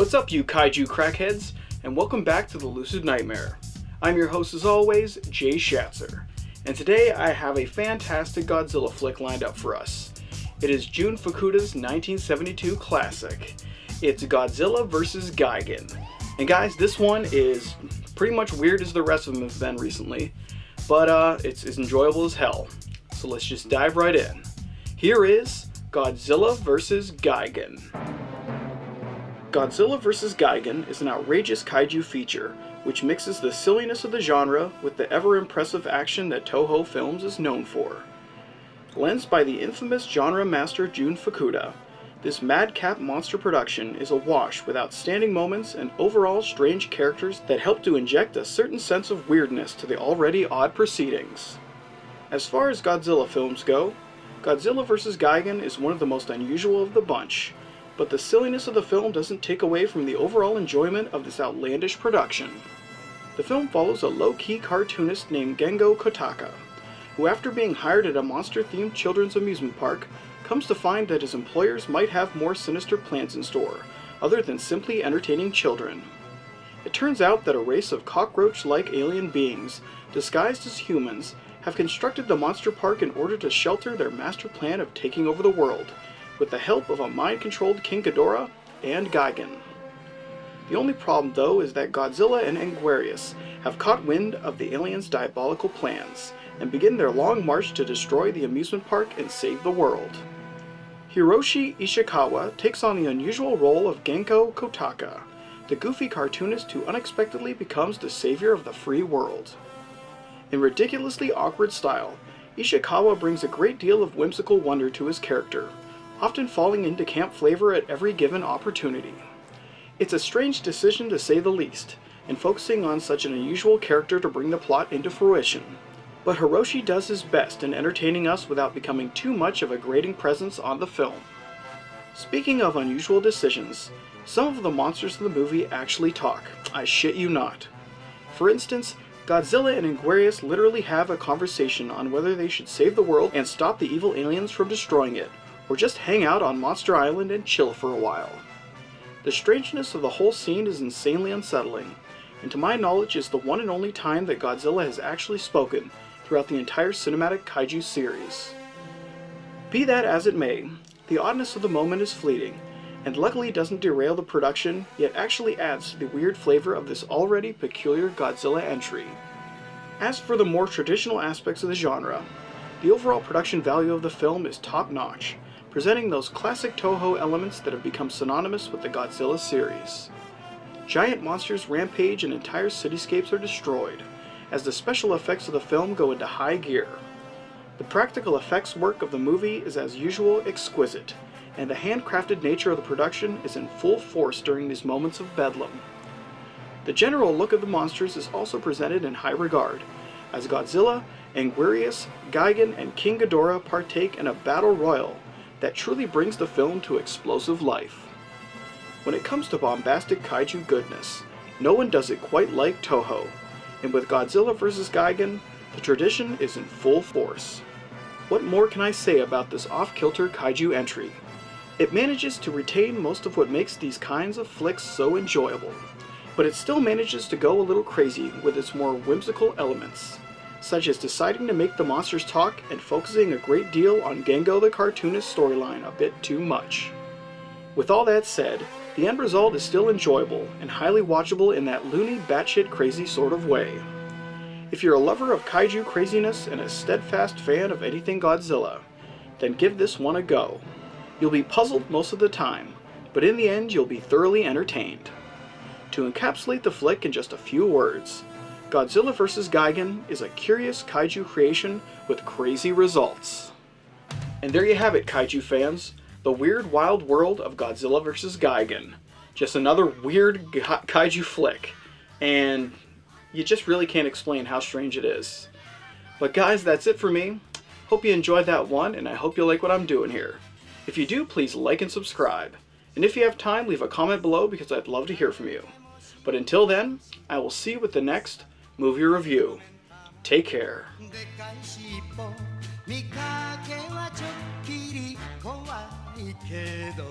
What's up, you Kaiju crackheads, and welcome back to the Lucid Nightmare. I'm your host as always, Jay Shatzer, and today I have a fantastic Godzilla flick lined up for us. It is Jun Fukuda's 1972 classic. It's Godzilla vs. Gigan. And guys, this one is pretty much weird as the rest of them have been recently, but it's enjoyable as hell. So let's just dive right in. Here is Godzilla vs. Gigan. Godzilla vs. Gigan is an outrageous kaiju feature, which mixes the silliness of the genre with the ever-impressive action that Toho Films is known for. Lensed by the infamous genre master Jun Fukuda, this madcap monster production is a wash with outstanding moments and overall strange characters that help to inject a certain sense of weirdness to the already odd proceedings. As far as Godzilla films go, Godzilla vs. Gigan is one of the most unusual of the bunch, but the silliness of the film doesn't take away from the overall enjoyment of this outlandish production. The film follows a low-key cartoonist named Gengo Kotaka, who after being hired at a monster-themed children's amusement park, comes to find that his employers might have more sinister plans in store, other than simply entertaining children. It turns out that a race of cockroach-like alien beings, disguised as humans, have constructed the monster park in order to shelter their master plan of taking over the world, with the help of a mind-controlled King Ghidorah and Gigan. The only problem, though, is that Godzilla and Anguirus have caught wind of the aliens' diabolical plans, and begin their long march to destroy the amusement park and save the world. Hiroshi Ishikawa takes on the unusual role of Genko Kotaka, the goofy cartoonist who unexpectedly becomes the savior of the free world. In ridiculously awkward style, Ishikawa brings a great deal of whimsical wonder to his character, often falling into camp flavor at every given opportunity. It's a strange decision to say the least, in focusing on such an unusual character to bring the plot into fruition. But Hiroshi does his best in entertaining us without becoming too much of a grating presence on the film. Speaking of unusual decisions, some of the monsters in the movie actually talk, I shit you not. For instance, Godzilla and Anguirus literally have a conversation on whether they should save the world and stop the evil aliens from destroying it, or just hang out on Monster Island and chill for a while. The strangeness of the whole scene is insanely unsettling, and to my knowledge is the one and only time that Godzilla has actually spoken throughout the entire cinematic kaiju series. Be that as it may, the oddness of the moment is fleeting, and luckily doesn't derail the production, yet actually adds to the weird flavor of this already peculiar Godzilla entry. As for the more traditional aspects of the genre, the overall production value of the film is top-notch, presenting those classic Toho elements that have become synonymous with the Godzilla series. Giant monsters rampage and entire cityscapes are destroyed, as the special effects of the film go into high gear. The practical effects work of the movie is as usual exquisite, and the handcrafted nature of the production is in full force during these moments of bedlam. The general look of the monsters is also presented in high regard, as Godzilla, Anguirus, Gigan, and King Ghidorah partake in a battle royal that truly brings the film to explosive life. When it comes to bombastic kaiju goodness, no one does it quite like Toho, and with Godzilla vs. Gigan, the tradition is in full force. What more can I say about this off-kilter kaiju entry? It manages to retain most of what makes these kinds of flicks so enjoyable, but it still manages to go a little crazy with its more whimsical elements, such as deciding to make the monsters talk and focusing a great deal on Gengo the cartoonist storyline a bit too much. With all that said, the end result is still enjoyable and highly watchable in that loony, batshit crazy sort of way. If you're a lover of kaiju craziness and a steadfast fan of anything Godzilla, then give this one a go. You'll be puzzled most of the time, but in the end you'll be thoroughly entertained. To encapsulate the flick in just a few words, Godzilla vs. Gigan is a curious kaiju creation with crazy results. And there you have it, kaiju fans. The weird wild world of Godzilla vs. Gigan. Just another weird kaiju flick. And you just really can't explain how strange it is. But guys, that's it for me. Hope you enjoyed that one, and I hope you like what I'm doing here. If you do, please like and subscribe. And if you have time, leave a comment below because I'd love to hear from you. But until then, I will see you with the next movie review. Take care. 見かけはちょっきり怖いけど